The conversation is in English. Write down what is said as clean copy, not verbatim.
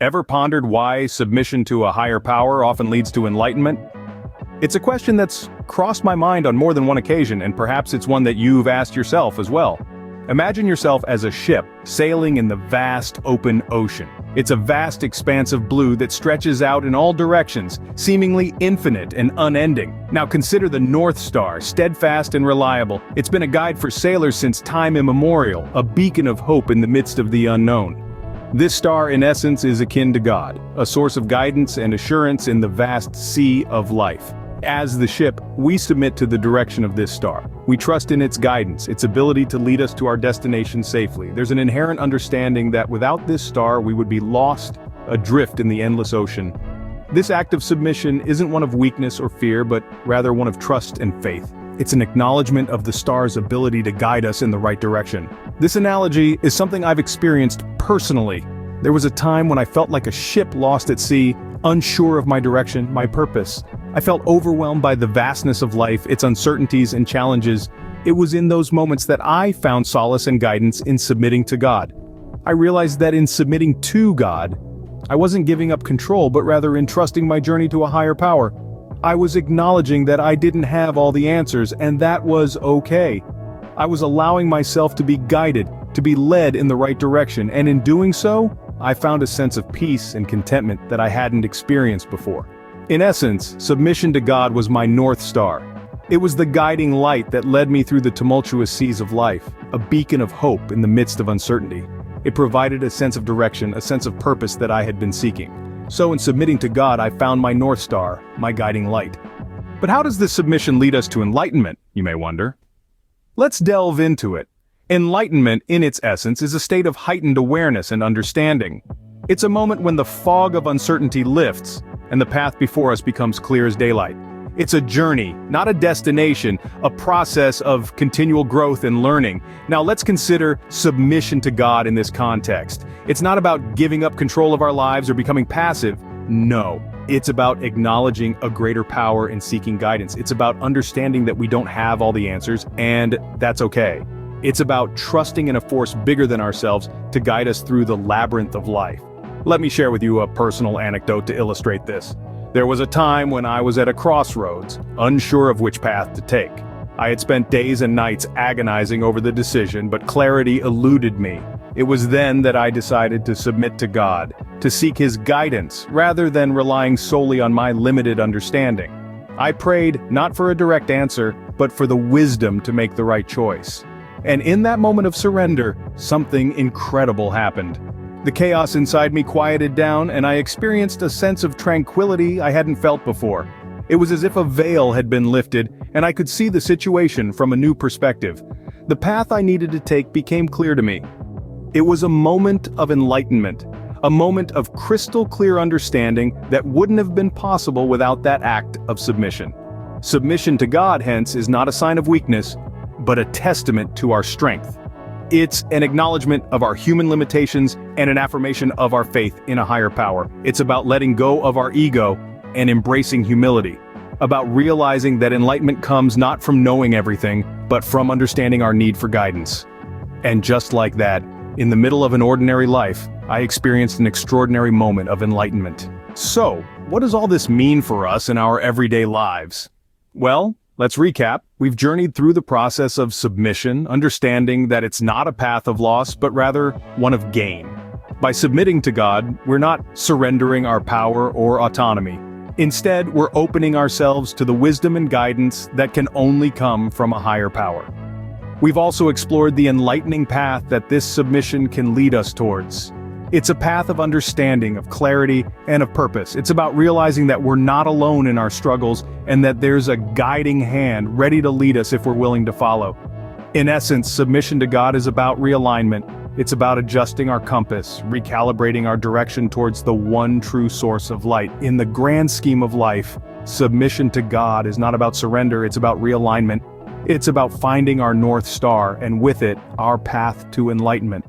Ever pondered why submission to a higher power often leads to enlightenment? It's a question that's crossed my mind on more than one occasion, and perhaps it's one that you've asked yourself as well. Imagine yourself as a ship sailing in the vast open ocean. It's a vast expanse of blue that stretches out in all directions, seemingly infinite and unending. Now consider the North Star, steadfast and reliable. It's been a guide for sailors since time immemorial, a beacon of hope in the midst of the unknown. This star, in essence, is akin to God, a source of guidance and assurance in the vast sea of life. As the ship, we submit to the direction of this star. We trust in its guidance, its ability to lead us to our destination safely. There's an inherent understanding that without this star we would be lost, adrift in the endless ocean. This act of submission isn't one of weakness or fear, but rather one of trust and faith. It's an acknowledgement of the star's ability to guide us in the right direction. This analogy is something I've experienced personally. There was a time when I felt like a ship lost at sea, unsure of my direction, my purpose. I felt overwhelmed by the vastness of life, its uncertainties and challenges. It was in those moments that I found solace and guidance in submitting to God. I realized that in submitting to God, I wasn't giving up control, but rather entrusting my journey to a higher power. I was acknowledging that I didn't have all the answers, and that was okay. I was allowing myself to be guided, to be led in the right direction, and in doing so, I found a sense of peace and contentment that I hadn't experienced before. In essence, submission to God was my North Star. It was the guiding light that led me through the tumultuous seas of life, a beacon of hope in the midst of uncertainty. It provided a sense of direction, a sense of purpose that I had been seeking. So in submitting to God, I found my North Star, my guiding light. But how does this submission lead us to enlightenment, you may wonder? Let's delve into it. Enlightenment, in its essence, is a state of heightened awareness and understanding. It's a moment when the fog of uncertainty lifts, and the path before us becomes clear as daylight. It's a journey, not a destination, a process of continual growth and learning. Now let's consider submission to God in this context. It's not about giving up control of our lives or becoming passive. No, it's about acknowledging a greater power and seeking guidance. It's about understanding that we don't have all the answers, and that's okay. It's about trusting in a force bigger than ourselves to guide us through the labyrinth of life. Let me share with you a personal anecdote to illustrate this. There was a time when I was at a crossroads, unsure of which path to take. I had spent days and nights agonizing over the decision, but clarity eluded me. It was then that I decided to submit to God, to seek His guidance, rather than relying solely on my limited understanding. I prayed not for a direct answer, but for the wisdom to make the right choice. And in that moment of surrender, something incredible happened. The chaos inside me quieted down, and I experienced a sense of tranquility I hadn't felt before. It was as if a veil had been lifted, and I could see the situation from a new perspective. The path I needed to take became clear to me. It was a moment of enlightenment, a moment of crystal clear understanding that wouldn't have been possible without that act of submission. Submission to God, hence, is not a sign of weakness, but a testament to our strength. It's an acknowledgement of our human limitations and an affirmation of our faith in a higher power. It's about letting go of our ego and embracing humility. About realizing that enlightenment comes not from knowing everything, but from understanding our need for guidance. And just like that, in the middle of an ordinary life, I experienced an extraordinary moment of enlightenment. So, what does all this mean for us in our everyday lives? Well, let's recap. We've journeyed through the process of submission, understanding that it's not a path of loss, but rather one of gain. By submitting to God, we're not surrendering our power or autonomy. Instead, we're opening ourselves to the wisdom and guidance that can only come from a higher power. We've also explored the enlightening path that this submission can lead us towards. It's a path of understanding, of clarity, and of purpose. It's about realizing that we're not alone in our struggles and that there's a guiding hand ready to lead us if we're willing to follow. In essence, submission to God is about realignment. It's about adjusting our compass, recalibrating our direction towards the one true source of light. In the grand scheme of life, submission to God is not about surrender, it's about realignment. It's about finding our North Star, and with it, our path to enlightenment.